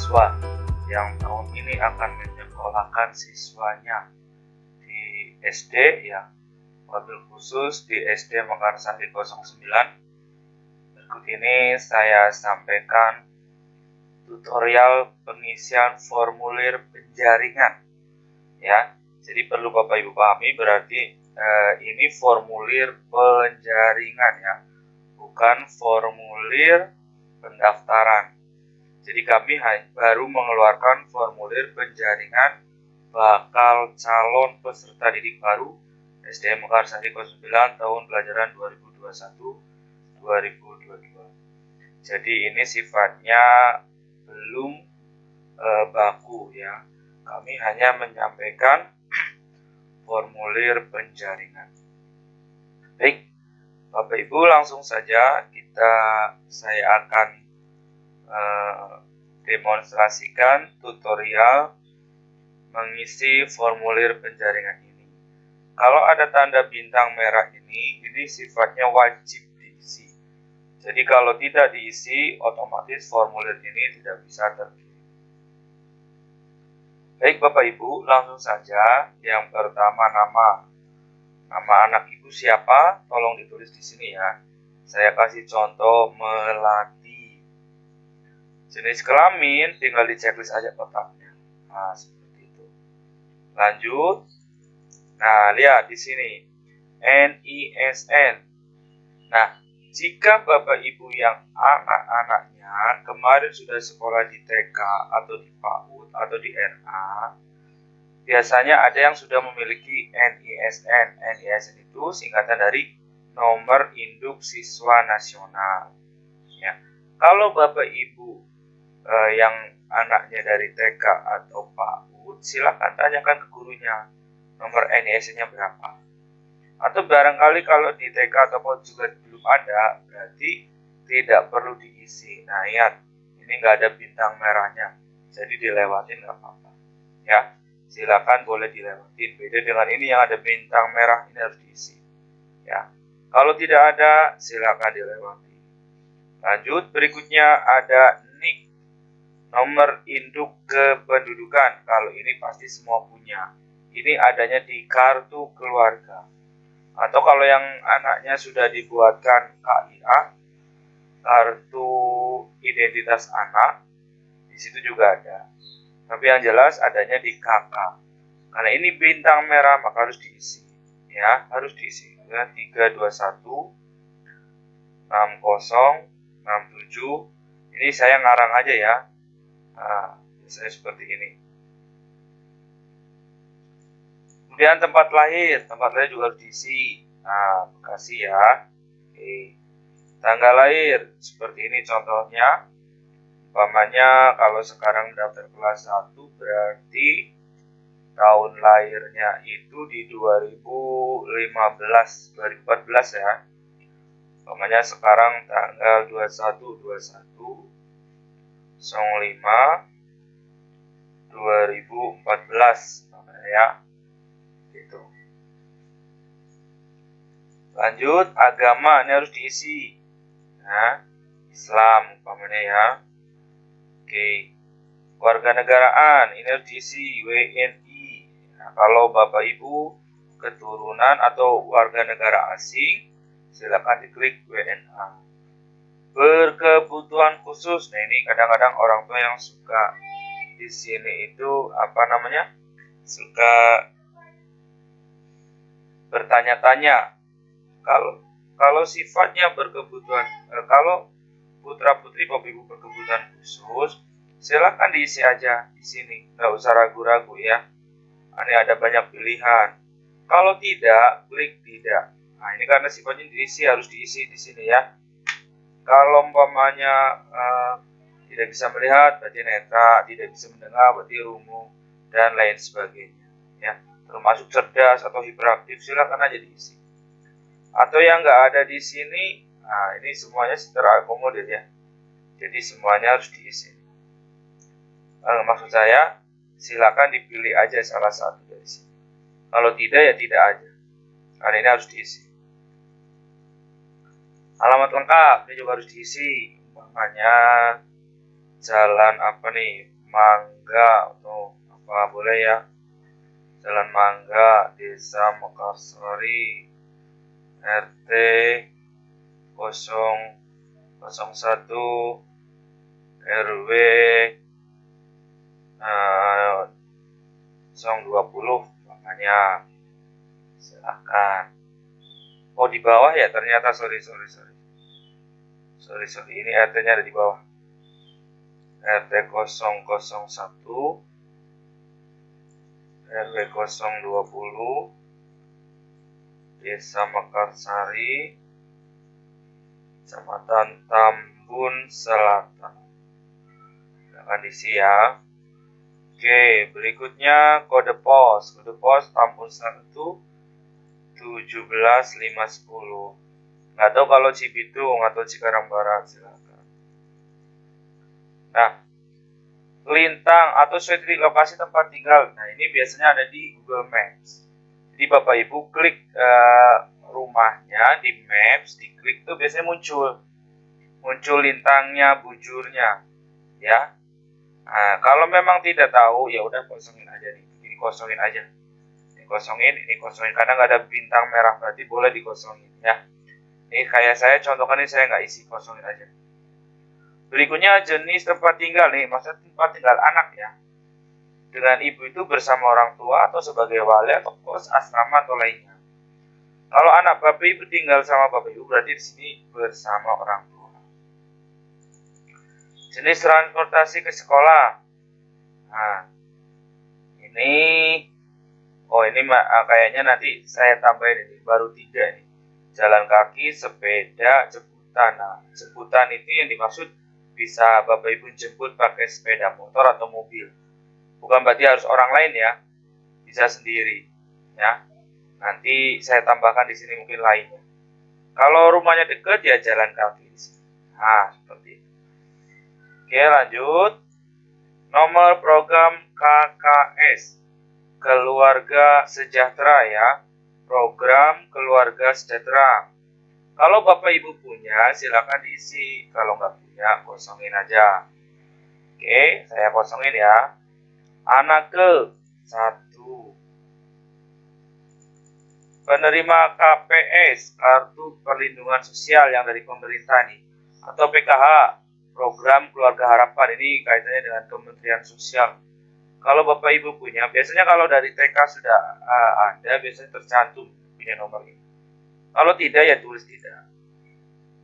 siswa yang tahun ini akan menyekolahkan siswanya di SD ya, wabil khusus di SD Mekarsari 09. Berikut ini saya sampaikan tutorial pengisian formulir penjaringan ya. Jadi perlu Bapak Ibu pahami, berarti ini formulir penjaringan ya, bukan formulir pendaftaran. Jadi kami baru mengeluarkan formulir penjaringan bakal calon peserta didik baru SDM Mekarsari 09 tahun pelajaran 2021-2022. Jadi ini sifatnya belum baku ya. Kami hanya menyampaikan formulir penjaringan. Baik, Bapak Ibu langsung saja saya akan demonstrasikan tutorial mengisi formulir penjaringan ini. Kalau ada tanda bintang merah ini sifatnya wajib diisi. Jadi kalau tidak diisi, otomatis formulir ini tidak bisa terkirim. Baik Bapak Ibu, langsung saja. Yang pertama nama anak Ibu siapa? Tolong ditulis di sini ya. Saya kasih contoh Melati. Jenis kelamin tinggal di checklist aja kotaknya. Nah, seperti itu. Lanjut. Nah, lihat di sini. NISN. Nah, jika Bapak Ibu yang anak-anaknya kemarin sudah sekolah di TK atau di PAUD atau di RA, biasanya ada yang sudah memiliki NISN. NISN itu singkatan dari Nomor Induk Siswa Nasional. Ya. Kalau Bapak Ibu yang anaknya dari TK atau PAUD, silakan tanyakan ke gurunya nomor NISN-nya berapa. Atau barangkali kalau di TK atau PAUD juga belum ada, berarti tidak perlu diisi. Nah, lihat, ini nggak ada bintang merahnya, jadi dilewatin nggak apa-apa. Ya, silakan boleh dilewatin. Beda dengan ini yang ada bintang merah, ini harus diisi. Ya, kalau tidak ada, silakan dilewati. Lanjut, berikutnya ada NIK. Nomor induk kependudukan, kalau ini pasti semua punya. Ini adanya di kartu keluarga. Atau kalau yang anaknya sudah dibuatkan KIA, kartu identitas anak, di situ juga ada. Tapi yang jelas adanya di KK. Karena ini bintang merah maka harus diisi. Ya, harus diisi. 321 60 67. Ini saya ngarang aja ya. Nah, biasanya seperti ini. Kemudian tempat lahir juga harus diisi. Nah, Bekasi ya. Oke. Tanggal lahir seperti ini contohnya. Umpamanya kalau sekarang daftar kelas 1 berarti tahun lahirnya itu di 2014 ya. Umpamanya sekarang tanggal 21 05 2014 ya, gitu. Lanjut, agama ini harus diisi. Nah, Islam umpamanya ya. Oke. Warganegaraan ini harus diisi, WNI. Nah, kalau Bapak Ibu keturunan atau warga negara asing, silakan diklik WNA. Berkebutuhan khusus. Nah, ini kadang-kadang orang tua yang suka di sini itu suka bertanya-tanya. Kalau sifatnya berkebutuhan, kalau putra-putri Bapak Ibu berkebutuhan khusus, silakan diisi aja di sini. Nggak usah ragu-ragu ya. Ini ada banyak pilihan. Kalau tidak, klik tidak. Nah, ini karena sifatnya diisi, harus diisi di sini ya. Kalau umpamanya tidak bisa melihat, berarti netra, tidak bisa mendengar, berarti rungu, dan lain sebagainya. Ya, termasuk cerdas atau hiperaktif, silakan aja diisi. Atau yang nggak ada di sini, nah ini semuanya terakomodir ya. Jadi semuanya harus diisi. Maksud saya, silakan dipilih aja salah satu dari sini. Kalau tidak ya tidak aja. Karena ini harus diisi. Alamat lengkap ini juga harus diisi. Umpamanya jalan Mangga atau apa boleh ya. Jalan Mangga, Desa Mekarsari, RT 001, RW 020, makanya silakan. Oh, di bawah ya ternyata, sorry, ini RT-nya ada di bawah. RT 001, RW 020, Desa Mekarsari, Kecamatan Tambun Selatan. Silakan diisi ya. Oke, berikutnya kode pos. Kode pos Tambun Selatan itu 17510. Nggak tahu kalau Cibitung atau Cikarang Barat, silakan. Nah, lintang atau street lokasi tempat tinggal. Nah, ini biasanya ada di Google Maps. Jadi Bapak Ibu klik rumahnya di Maps, diklik tuh biasanya muncul lintangnya, bujurnya, ya. Nah, kalau memang tidak tahu, ya udah kosongin aja nih. Ini kosongin aja. Ini kosongin. Karena nggak ada bintang merah, berarti boleh dikosongin, ya. Ini kayak saya contohkan ini saya nggak isi, kosongin aja. Berikutnya jenis tempat tinggal nih, maksudnya tempat tinggal anak ya. Dengan ibu itu bersama orang tua atau sebagai wali atau kos, asrama atau lainnya. Kalau anak bapak ibu tinggal sama bapak ibu berarti di sini bersama orang tua. Jenis transportasi ke sekolah. Nah, ini kayaknya nanti saya tambahin ini baru 3 nih. Jalan kaki, sepeda, jemputan. Nah, jemputan itu yang dimaksud bisa bapak ibu jemput pakai sepeda motor atau mobil. Bukan berarti harus orang lain ya, bisa sendiri ya. Nanti saya tambahkan di sini mungkin lainnya. Kalau rumahnya dekat ya jalan kaki di sini. Nah, seperti itu. Oke, lanjut. Nomor program KKS, Keluarga Sejahtera ya. Program Keluarga Sejahtera. Kalau Bapak Ibu punya, silakan diisi. Kalau nggak punya, kosongin aja. Oke, saya kosongin ya. Anak ke 1. Penerima KPS, Kartu Perlindungan Sosial yang dari pemerintah nih. Atau PKH, Program Keluarga Harapan. Ini kaitannya dengan Kementerian Sosial. Kalau Bapak Ibu punya, biasanya kalau dari TK sudah ada, biasanya tercantum punya nomor ini. Kalau tidak, ya tulis tidak.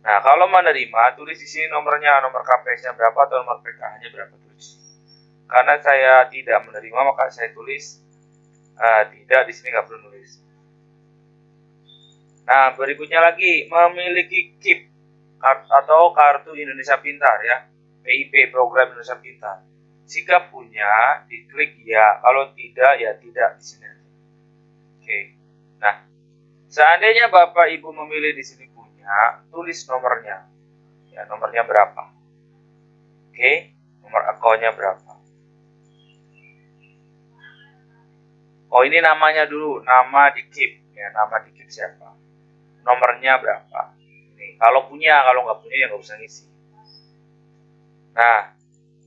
Nah, kalau menerima, tulis di sini nomornya, nomor KPS-nya berapa atau nomor PKH-nya berapa, tulis. Karena saya tidak menerima, maka saya tulis tidak, di sini nggak perlu nulis. Nah, berikutnya lagi, memiliki KIP atau Kartu Indonesia Pintar ya, PIP, Program Indonesia Pintar. Jika punya, diklik ya. Kalau tidak, ya tidak di sini. Oke. Nah, seandainya Bapak Ibu memilih di sini punya, tulis nomornya. Ya, nomornya berapa? Oke, nomor akunnya berapa? Oh, ini namanya dulu, nama di KIP. Ya, nama di KIP siapa? Nomornya berapa? Ini. Kalau punya, kalau nggak punya ya nggak usah ngisi. Nah,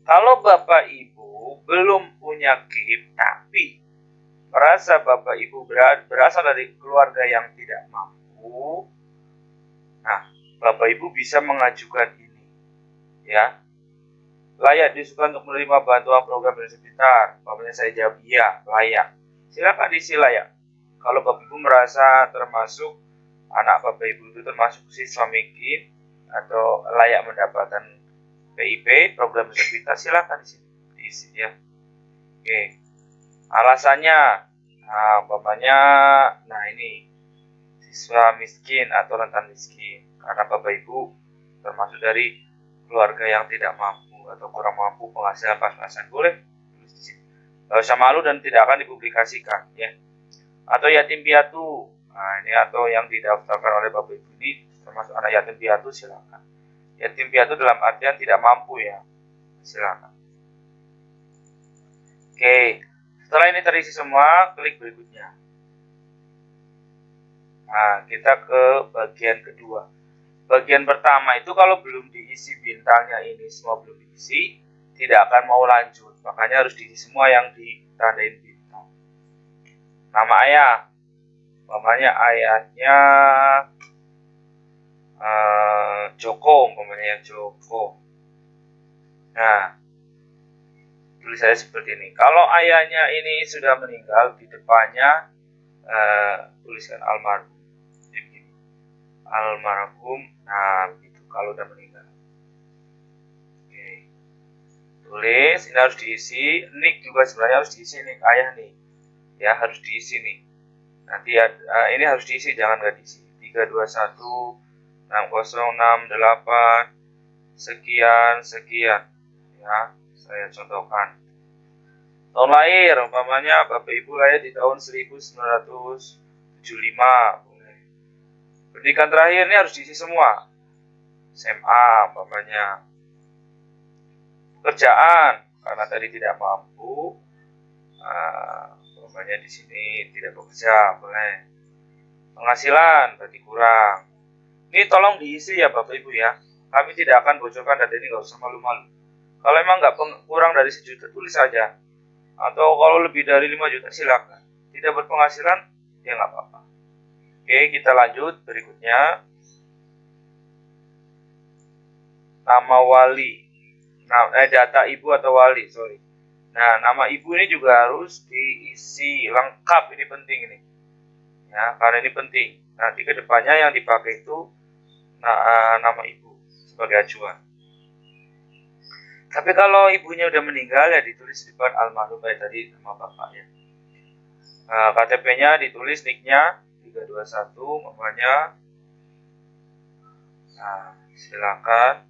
kalau Bapak Ibu belum punya KIP, tapi merasa Bapak Ibu berasal dari keluarga yang tidak mampu, nah, Bapak Ibu bisa mengajukan ini, ya. Layak diusulkan untuk menerima bantuan program Indonesia Pintar. Bapaknya saya jawab iya, layak. Silakan diisi layak. Kalau Bapak Ibu merasa termasuk anak Bapak Ibu itu termasuk siswa miskin atau layak mendapatkan PIP program Indonesia Pintar, silakan diisi ya. Oke. Alasannya, nah, bapaknya, nah ini siswa miskin atau rentan miskin karena Bapak Ibu termasuk dari keluarga yang tidak mampu atau kurang mampu penghasilan pas-pasan, boleh tulis di sini. Gak usah malu dan tidak akan dipublikasikan ya. Atau yatim piatu, nah ini atau yang didaftarkan oleh Bapak Ibu ini termasuk anak yatim piatu, silakan. Yatim piatu dalam artian tidak mampu ya, silakan. Oke, setelah ini terisi semua, klik berikutnya. Nah, kita ke bagian kedua. Bagian pertama itu kalau belum diisi bintangnya ini semua belum diisi, tidak akan mau lanjut. Makanya harus diisi semua yang ditandain bintang. Nama ayah, umpamanya ayahnya Joko, umpamanya Joko. Nah, tulis saya seperti ini. Kalau ayahnya ini sudah meninggal, di depannya tuliskan almarhum. Jadi almarhum. Nah, begitu kalau udah meninggal. Oke. Tulis, ini harus diisi. Nik juga sebenarnya harus diisi, nik ayah nih. Ya, harus diisi nih. Nanti ini harus diisi, jangan nggak diisi. 321 6068 sekian. Ya, saya contohkan. Tahun lahir, umpamanya Bapak Ibu lahir di tahun 1975. Boleh. Pendidikan terakhir ini harus diisi semua. SMA, umpamanya. Pekerjaan, karena tadi tidak mampu, umpamanya di sini tidak bekerja, boleh. Penghasilan, berarti kurang. Ini tolong diisi ya Bapak Ibu ya. Kami tidak akan bocorkan data ini, nggak usah malu-malu. Kalau emang nggak kurang dari 1 juta, tulis saja. Atau kalau lebih dari 5 juta, silakan. Tidak berpenghasilan, ya nggak apa-apa. Oke, kita lanjut. Berikutnya, nama wali. Nah, data ibu atau wali, sorry. Nah, nama ibu ini juga harus diisi lengkap, ini penting ini. Ya, karena ini penting. Nanti ke depannya yang dipakai itu nama ibu sebagai acuan. Tapi kalau ibunya udah meninggal ya ditulis di depan almarhum kayak tadi nama bapaknya. KTP-nya ditulis niknya 321 namanya. Nah, silakan.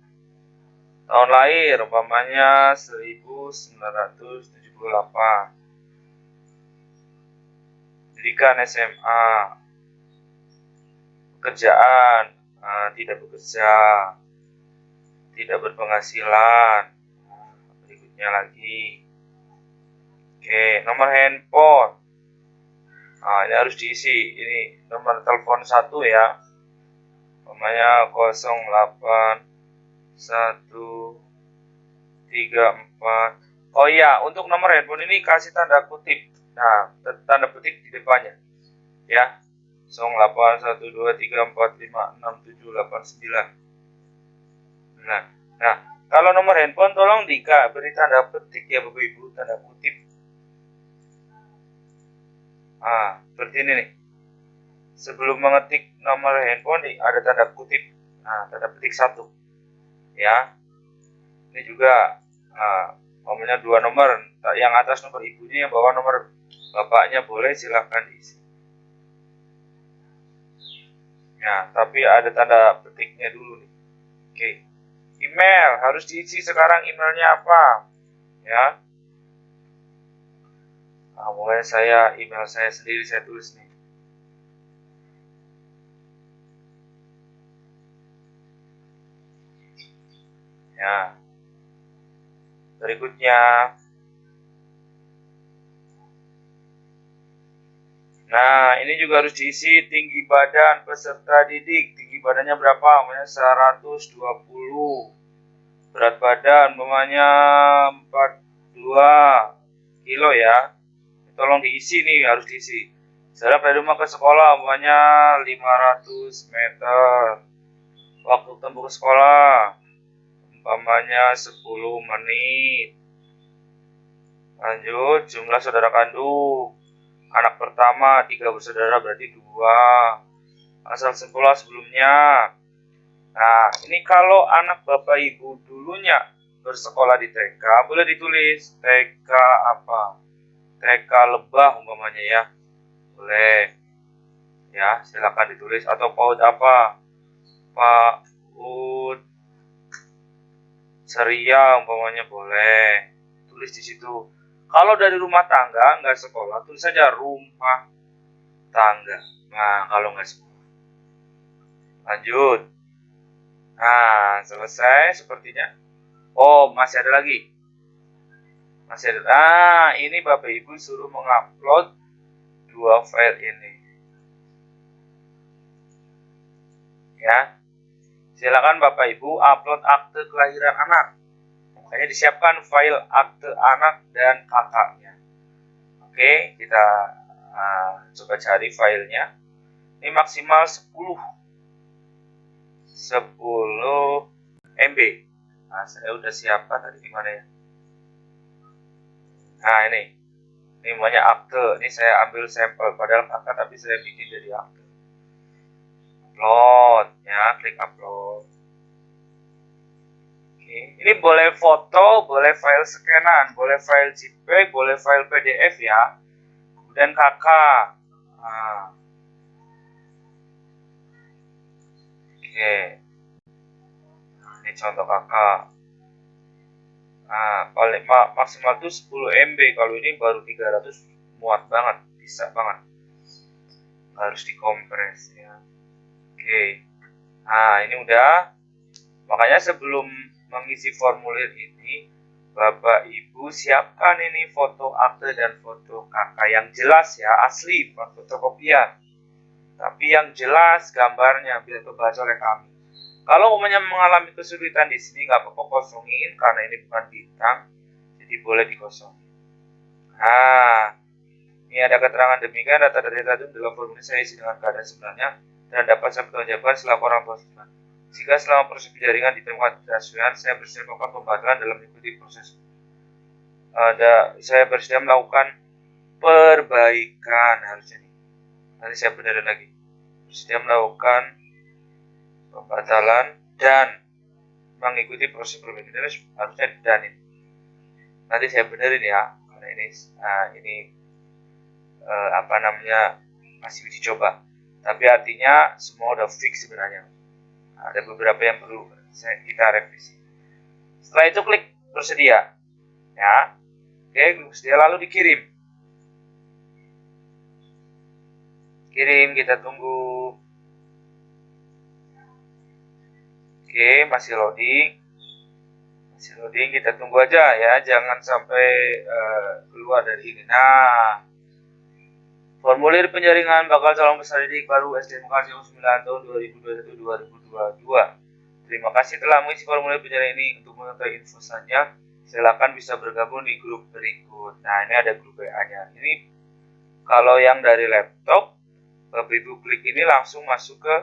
Tahun lahir umpamanya 1978. Pendidikan SMA. Pekerjaan tidak bekerja. Tidak berpenghasilan. Berikutnya lagi. Oke, nomor handphone. Nah, ini harus diisi. Ini nomor telepon 1 ya. Namanya 08134. Oh iya, untuk nomor handphone ini kasih tanda kutip. Nah, tanda petik di depannya. Ya. 081234567789. Nah, kalau nomor handphone tolong beri tanda petik ya Bapak Ibu, tanda kutip. Seperti ini nih. Sebelum mengetik nomor handphone nih, ada tanda kutip. Nah, tanda petik 1. Ya. Ini juga nomornya 2 nomor. Yang atas nomor ibunya, yang bawah nomor bapaknya, boleh silakan diisi. Ya, tapi ada tanda petiknya dulu nih. Oke. Email harus diisi sekarang, emailnya apa? Ya. Mulai email saya sendiri saya tulis nih. Ya. Berikutnya. Nah, ini juga harus diisi tinggi badan peserta didik. Tinggi badannya berapa? Namanya 120. Berat badan namanya 42 kilo ya. Tolong diisi nih, harus diisi. Jarak dari rumah ke sekolah namanya 500 meter. Waktu tempuh ke sekolah umpamanya 10 menit. Lanjut, jumlah saudara kandung. Anak pertama 3 bersaudara berarti 2. Asal sekolah sebelumnya. Nah, ini kalau anak Bapak Ibu dulunya bersekolah di TK, boleh ditulis TK apa? TK Lebah umpamanya ya. Boleh. Ya, silakan ditulis. Atau PAUD apa? PAUD Ceria umpamanya, boleh. Tulis di situ. Kalau dari rumah tangga nggak sekolah, tulis saja rumah tangga. Nah, kalau nggak sekolah. Lanjut. Nah, selesai sepertinya. Oh, masih ada lagi. Masih ada. Nah, ini Bapak Ibu suruh mengupload 2 file ini. Ya. Silakan Bapak Ibu upload akte kelahiran anak. Makanya disiapkan file akte anak dan kakaknya. Oke, kita coba cari filenya. Ini maksimal 10 MB. Nah, saya udah siapkan tadi di mana ya? Nah, ini namanya akte. Ini saya ambil sampel, padahal kakak tapi saya bikin dari akte. Upload, ya, klik upload. Oke, ini boleh foto, boleh file scanan, boleh file JPEG, boleh file PDF ya. Kemudian kakak. Nah. Oke. Nah, ini contoh kakak. Nah, paling maksimal itu 10 MB. Kalau ini baru 300 muat banget, bisa banget. Harus dikompres ya. Oke. Nah, ini udah. Makanya sebelum mengisi formulir ini, Bapak Ibu siapkan ini foto akte dan foto kakak yang jelas ya, asli, bukan fotokopian. Tapi yang jelas gambarnya biar terbaca oleh kami. Kalau umumnya mengalami kesulitan di sini, nggak apa-apa kosongin karena ini bukan bintang, jadi boleh dikosongin. Nah, ini ada keterangan demikian, data dari tadi dalam formulir saya isi dengan keadaan sebenarnya dan dapat saya pertanggungjawabkan selaku orang tua. Jika selama proses penjaringan ditemukan ketidaksesuaian, saya bersedia melakukan pembatalan dalam mengikuti proses. Saya bersedia melakukan perbaikan harusnya nih. Nanti saya benerin lagi. Bersedia melakukan pembatalan dan mengikuti proses perbaikan. Ini harusnya didanin. Nanti saya benerin ya, karena ini masih uji coba. Tapi artinya semua udah fix sebenarnya. Ada beberapa yang perlu kita revisi. Setelah itu klik bersedia, ya. Oke, bersedia lalu dikirim. Kirim, kita tunggu. Oke, masih loading. Kita tunggu aja ya, jangan sampai keluar dari ini. Nah, formulir penjaringan bakal calon peserta didik baru SDN Mekarsari 9 tahun 2021-2022. Terima kasih telah mengisi formulir penjaringan ini. Untuk mengetahui info selanjutnya, silakan bisa bergabung di grup berikut. Nah, ini ada grup WA-nya. Ini kalau yang dari laptop, Bapak Ibu klik ini langsung masuk ke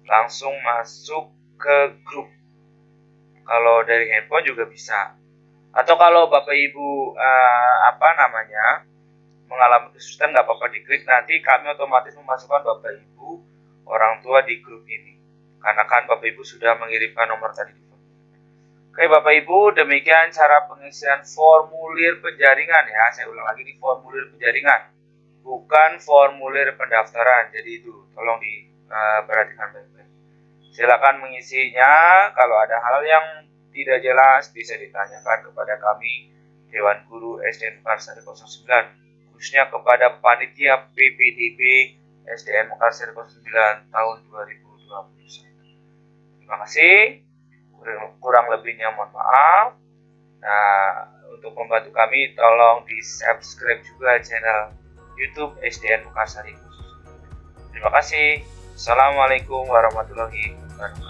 langsung masuk ke grup. Kalau dari handphone juga bisa. Atau kalau Bapak Ibu mengalami kesulitan, nggak apa-apa diklik, nanti kami otomatis memasukkan Bapak Ibu orang tua di grup ini. Karena kan Bapak Ibu sudah mengirimkan nomor tadi. Oke Bapak Ibu, demikian cara pengisian formulir penjaringan ya. Saya ulang lagi, di formulir penjaringan, bukan formulir pendaftaran. Jadi itu tolong diperhatikan baik-baik. Silakan mengisinya. Kalau ada hal yang tidak jelas bisa ditanyakan kepada kami Dewan Guru SDN Mekarsari 09, khususnya kepada Panitia PPDB SDN Mekarsari 09 tahun 2021. Terima kasih. Kurang lebihnya mohon maaf. Nah, untuk membantu kami tolong di subscribe juga channel YouTube SDN Mekarsari. Terima kasih. Assalamualaikum warahmatullahi wabarakatuh.